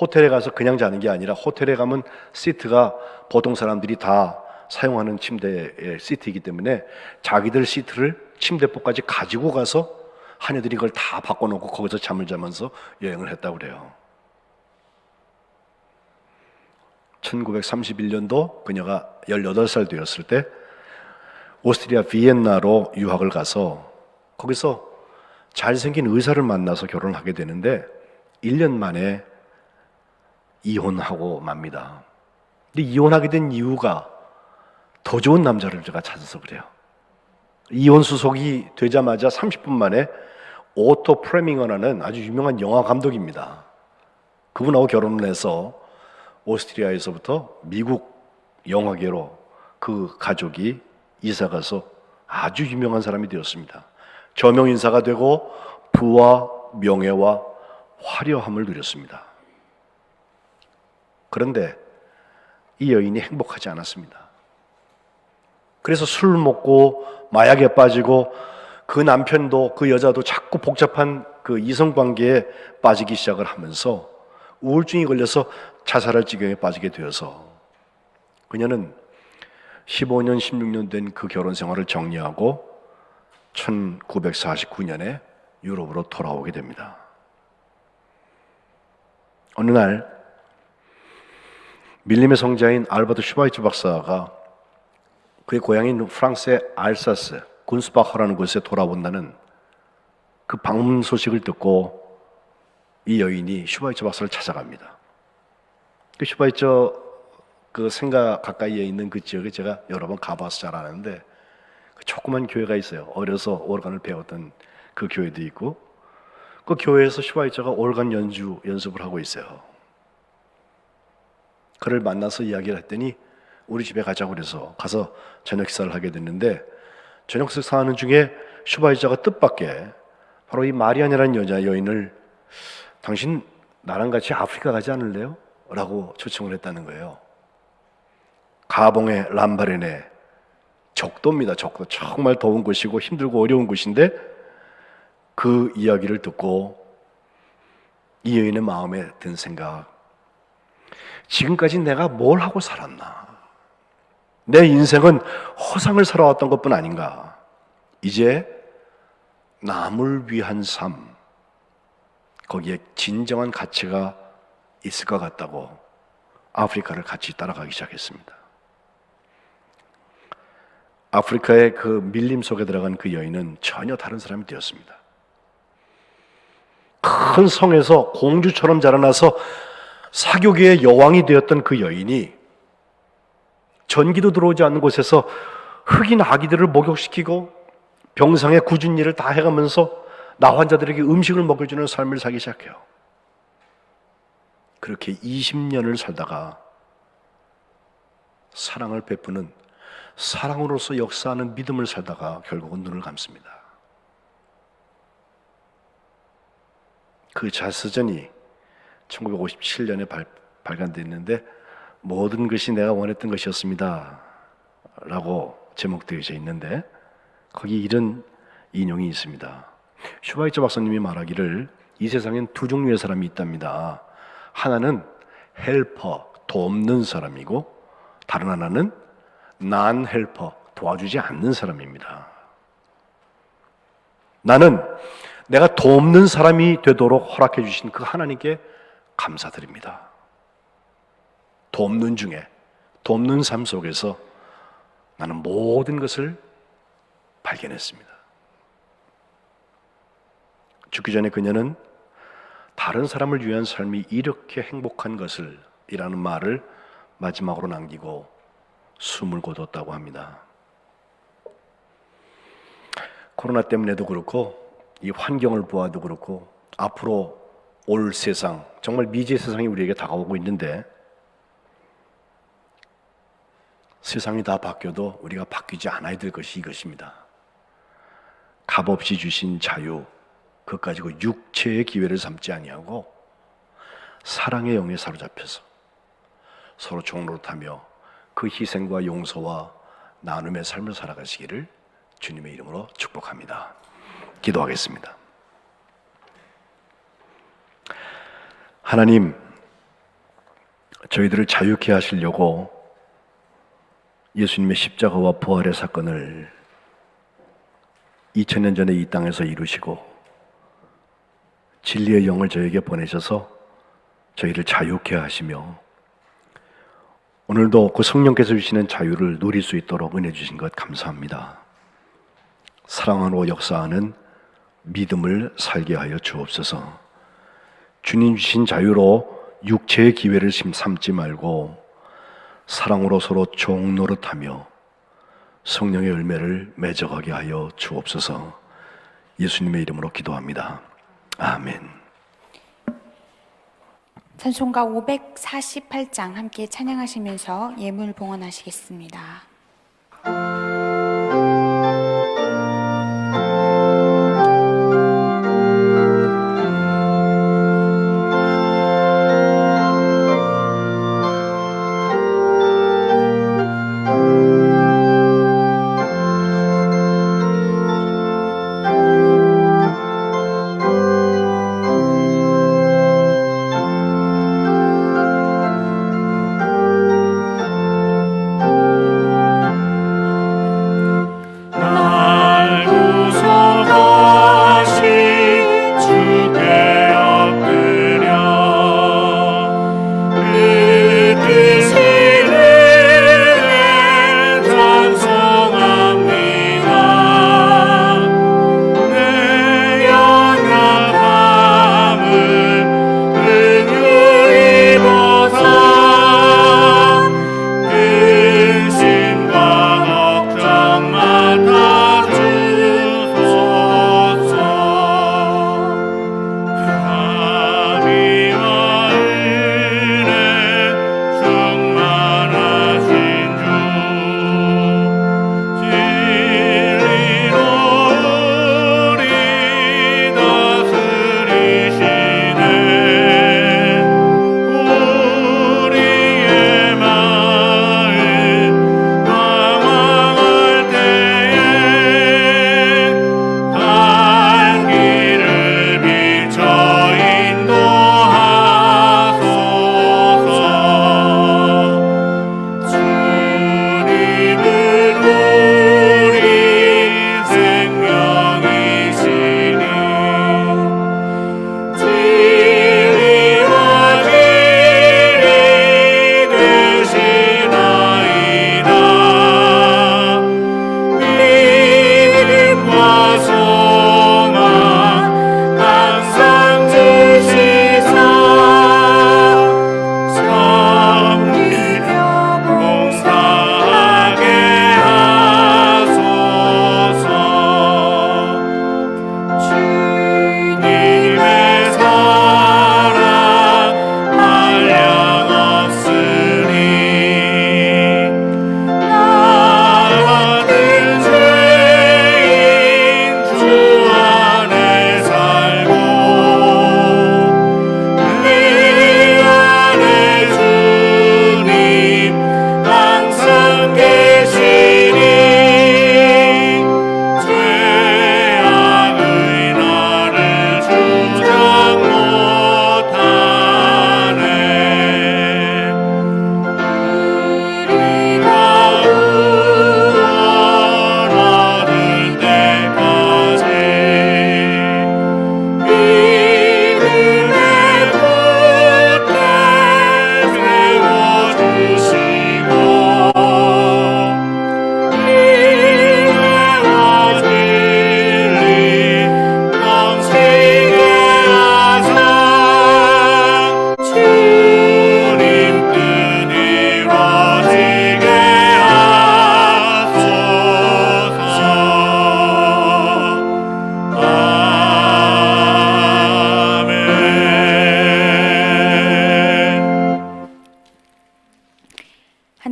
호텔에 가서 그냥 자는 게 아니라, 호텔에 가면 시트가 보통 사람들이 다 사용하는 침대의 시트이기 때문에 자기들 시트를 침대포까지 가지고 가서 하녀들이 그걸 다 바꿔놓고 거기서 잠을 자면서 여행을 했다고 그래요. 1931년도 그녀가 18살 되었을 때 오스트리아 비엔나로 유학을 가서 거기서 잘생긴 의사를 만나서 결혼을 하게 되는데 1년 만에 이혼하고 맙니다. 근데 이혼하게 된 이유가 더 좋은 남자를 제가 찾아서 그래요. 이혼 수속이 되자마자 30분 만에 오토 프레밍어라는 아주 유명한 영화 감독입니다. 그분하고 결혼을 해서 오스트리아에서부터 미국 영화계로 그 가족이 이사가서 아주 유명한 사람이 되었습니다. 저명인사가 되고 부와 명예와 화려함을 누렸습니다. 그런데 이 여인이 행복하지 않았습니다. 그래서 술 먹고 마약에 빠지고 그 남편도 그 여자도 자꾸 복잡한 그 이성관계에 빠지기 시작을 하면서 우울증이 걸려서 자살할 지경에 빠지게 되어서 그녀는 15년, 16년 된 그 결혼 생활을 정리하고 1949년에 유럽으로 돌아오게 됩니다. 어느 날 밀림의 성자인 알버트 슈바이처 박사가 그의 고향인 프랑스의 알사스 군스바흐라는 곳에 돌아온다는 그 방문 소식을 듣고 이 여인이 슈바이처 박사를 찾아갑니다. 그 슈바이처 그 생가 가까이에 있는 그 지역에 제가 여러 번 가봐서 잘 아는데 그 조그만 교회가 있어요. 어려서 오르간을 배웠던 그 교회도 있고 그 교회에서 슈바이처가 오르간 연습을 하고 있어요. 그를 만나서 이야기를 했더니 우리 집에 가자고 그래서 가서 저녁 식사를 하게 됐는데 저녁 식사하는 중에 슈바이처가 뜻밖의 바로 이 마리안이라는 여인을 당신 나랑 같이 아프리카 가지 않을래요? 라고 초청을 했다는 거예요. 가봉의 람바레네 적도입니다. 적도 정말 더운 곳이고 힘들고 어려운 곳인데 그 이야기를 듣고 이 여인의 마음에 든 생각, 지금까지 내가 뭘 하고 살았나? 내 인생은 허상을 살아왔던 것뿐 아닌가? 이제 남을 위한 삶, 거기에 진정한 가치가 있을 것 같다고 아프리카를 같이 따라가기 시작했습니다. 아프리카의 그 밀림 속에 들어간 그 여인은 전혀 다른 사람이 되었습니다. 큰 성에서 공주처럼 자라나서 사교계의 여왕이 되었던 그 여인이 전기도 들어오지 않는 곳에서 흑인 아기들을 목욕시키고 병상의 굳은 일을 다 해가면서 나 환자들에게 음식을 먹여주는 삶을 살기 시작해요. 그렇게 20년을 살다가 사랑을 베푸는 사랑으로서 역사하는 믿음을 살다가 결국은 눈을 감습니다. 그 자서전이 1957년에 발간됐는데 모든 것이 내가 원했던 것이었습니다 라고 제목되어져 있는데 거기 이런 인용이 있습니다. 슈바이처 박사님이 말하기를 이 세상엔 두 종류의 사람이 있답니다. 하나는 헬퍼, 돕는 사람이고 다른 하나는 난 헬퍼, 도와주지 않는 사람입니다. 나는 내가 돕는 사람이 되도록 허락해 주신 그 하나님께 감사드립니다. 돕는 중에, 돕는 삶 속에서 나는 모든 것을 발견했습니다. 죽기 전에 그녀는 다른 사람을 위한 삶이 이렇게 행복한 것을 이라는 말을 마지막으로 남기고 숨을 거뒀다고 합니다. 코로나 때문에도 그렇고 이 환경을 보아도 그렇고 앞으로 올 세상, 정말 미지의 세상이 우리에게 다가오고 있는데 세상이 다 바뀌어도 우리가 바뀌지 않아야 될 것이 이것입니다. 값없이 주신 자유, 그것 가지고 육체의 기회를 삼지 아니하고 사랑의 영에 사로잡혀서 서로 종노릇하며 그 희생과 용서와 나눔의 삶을 살아가시기를 주님의 이름으로 축복합니다. 기도하겠습니다. 하나님, 저희들을 자유케 하시려고 예수님의 십자가와 부활의 사건을 2000년 전에 이 땅에서 이루시고 진리의 영을 저에게 보내셔서 저희를 자유케 하시며 오늘도 그 성령께서 주시는 자유를 누릴 수 있도록 은혜 주신 것 감사합니다. 사랑으로 역사하는 믿음을 살게 하여 주옵소서. 주님 주신 자유로 육체의 기회를 삼지 말고 사랑으로 서로 종노릇하며 성령의 열매를 맺어가게 하여 주옵소서. 예수님의 이름으로 기도합니다. 아멘. 찬송가 548장 함께 찬양하시면서 예물 봉헌하시겠습니다.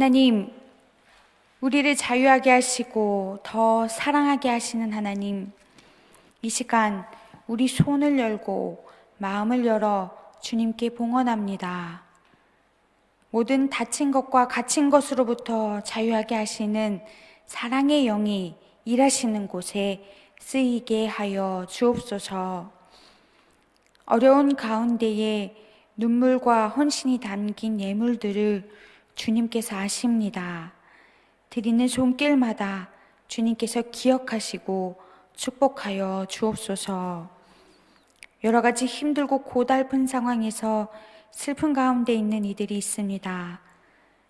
하나님, 우리를 자유하게 하시고 더 사랑하게 하시는 하나님, 이 시간 우리 손을 열고 마음을 열어 주님께 봉헌합니다. 모든 닫힌 것과 갇힌 것으로부터 자유하게 하시는 사랑의 영이 일하시는 곳에 쓰이게 하여 주옵소서. 어려운 가운데에 눈물과 헌신이 담긴 예물들을 주님께서 아십니다. 드리는 손길마다 주님께서 기억하시고 축복하여 주옵소서. 여러 가지 힘들고 고달픈 상황에서 슬픈 가운데 있는 이들이 있습니다.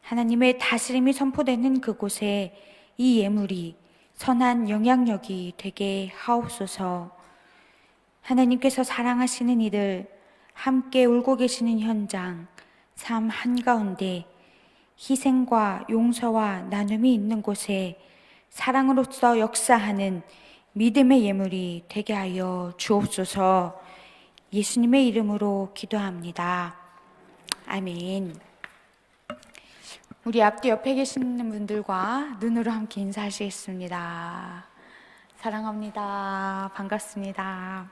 하나님의 다스림이 선포되는 그곳에 이 예물이 선한 영향력이 되게 하옵소서. 하나님께서 사랑하시는 이들, 함께 울고 계시는 현장, 삶 한가운데 희생과 용서와 나눔이 있는 곳에 사랑으로서 역사하는 믿음의 예물이 되게 하여 주옵소서. 예수님의 이름으로 기도합니다. 아멘. 우리 앞뒤 옆에 계시는 분들과 눈으로 함께 인사하시겠습니다. 사랑합니다. 반갑습니다.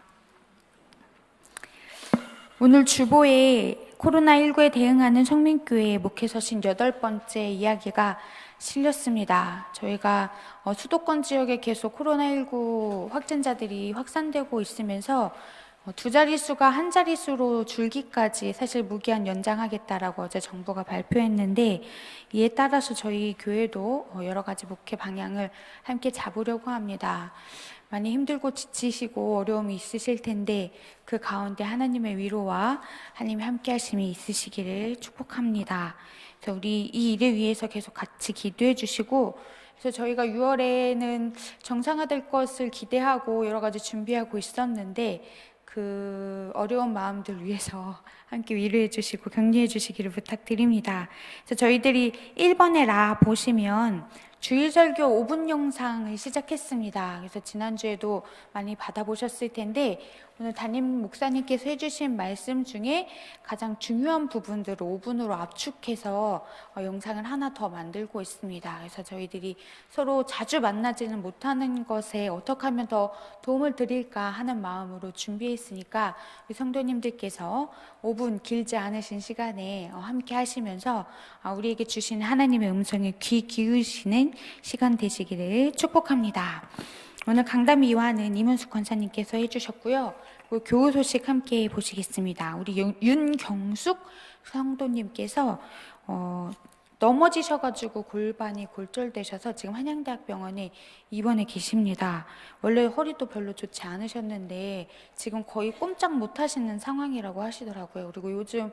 오늘 주보에 코로나19에 대응하는 성민교회 목회서신 8번째 이야기가 실렸습니다. 저희가 수도권 지역에 계속 코로나19 확진자들이 확산되고 있으면서 두 자릿수가 한 자릿수로 줄기까지 사실 무기한 연장하겠다라고 어제 정부가 발표했는데, 이에 따라서 저희 교회도 여러 가지 목회 방향을 함께 잡으려고 합니다. 많이 힘들고 지치시고 어려움이 있으실 텐데 그 가운데 하나님의 위로와 하나님의 함께 하심이 있으시기를 축복합니다. 그래서 우리 이 일을 위해서 계속 같이 기도해 주시고, 그래서 저희가 6월에는 정상화될 것을 기대하고 여러 가지 준비하고 있었는데 그 어려운 마음들 위해서 함께 위로해 주시고 격려해 주시기를 부탁드립니다. 그래서 저희들이 1번에 라 보시면 주일설교 5분 영상을 시작했습니다. 그래서 지난주에도 많이 받아보셨을 텐데 오늘 담임 목사님께서 해주신 말씀 중에 가장 중요한 부분들을 5분으로 압축해서 영상을 하나 더 만들고 있습니다. 그래서 저희들이 서로 자주 만나지는 못하는 것에 어떻게 하면 더 도움을 드릴까 하는 마음으로 준비했으니까 우리 성도님들께서 5분 길지 않으신 시간에 함께 하시면서 우리에게 주신 하나님의 음성에 귀 기울이시는 시간 되시기를 축복합니다. 오늘 강담 2화는 이문숙 권사님께서 해주셨고요. 그리고 교우 소식 함께 보시겠습니다. 우리 윤경숙 성도님께서 넘어지셔가지고 골반이 골절되셔서 지금 한양대학병원에 입원해 계십니다. 원래 허리도 별로 좋지 않으셨는데 지금 거의 꼼짝 못 하시는 상황이라고 하시더라고요. 그리고 요즘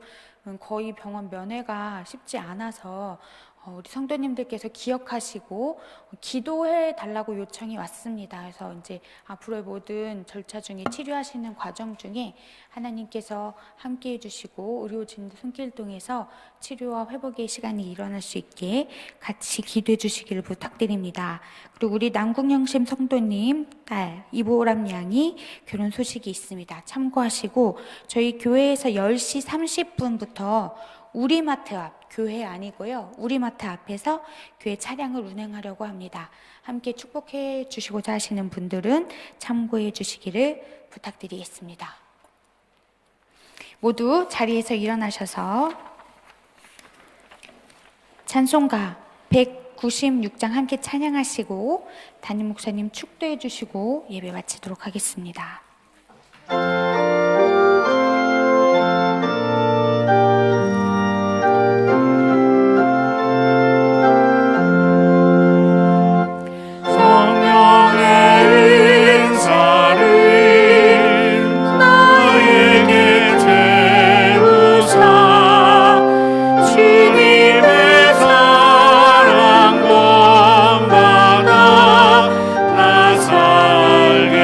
거의 병원 면회가 쉽지 않아서 우리 성도님들께서 기억하시고 기도해 달라고 요청이 왔습니다. 그래서 이제 앞으로의 모든 절차 중에 치료하시는 과정 중에 하나님께서 함께 해주시고 의료진들 손길 통해서 치료와 회복의 시간이 일어날 수 있게 같이 기도해 주시기를 부탁드립니다. 그리고 우리 남궁영심 성도님 딸 이보람 양이 결혼 소식이 있습니다. 참고하시고 저희 교회에서 10시 30분부터 우리마트 앞, 교회 아니고요. 우리마트 앞에서 교회 차량을 운행하려고 합니다. 함께 축복해 주시고자 하시는 분들은 참고해 주시기를 부탁드리겠습니다. 모두 자리에서 일어나셔서 찬송가 196장 함께 찬양하시고 담임 목사님 축도해 주시고 예배 마치도록 하겠습니다. 사랑권 받아 나 살게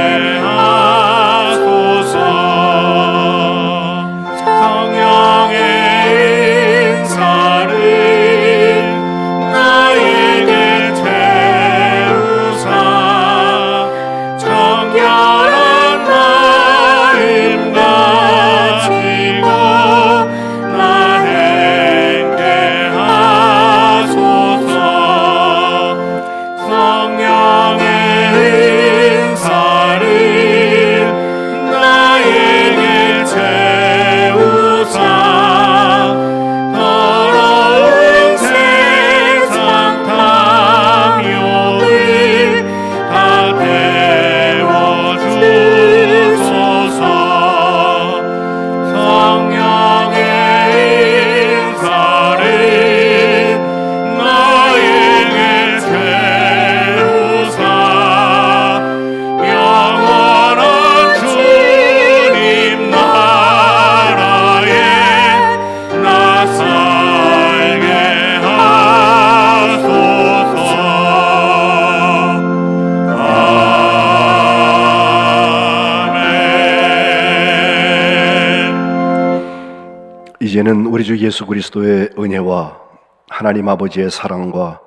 이제는 우리 주 예수 그리스도의 은혜와 하나님 아버지의 사랑과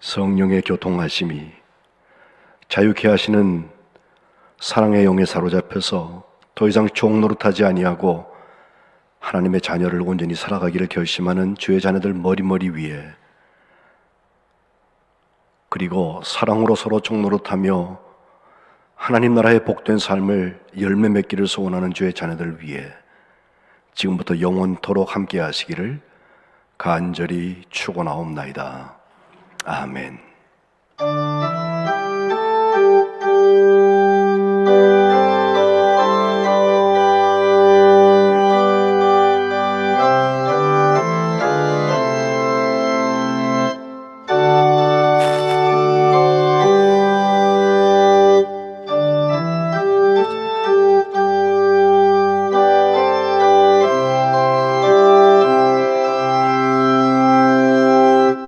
성령의 교통하심이 자유케 하시는 사랑의 영에 사로잡혀서 더 이상 종노릇하지 아니하고 하나님의 자녀를 온전히 살아가기를 결심하는 주의 자녀들 머리머리 위에, 그리고 사랑으로 서로 종노릇하며 하나님 나라의 복된 삶을 열매 맺기를 소원하는 주의 자녀들 위해 지금부터 영원토록 함께 하시기를 간절히 축원하옵나이다. 아멘.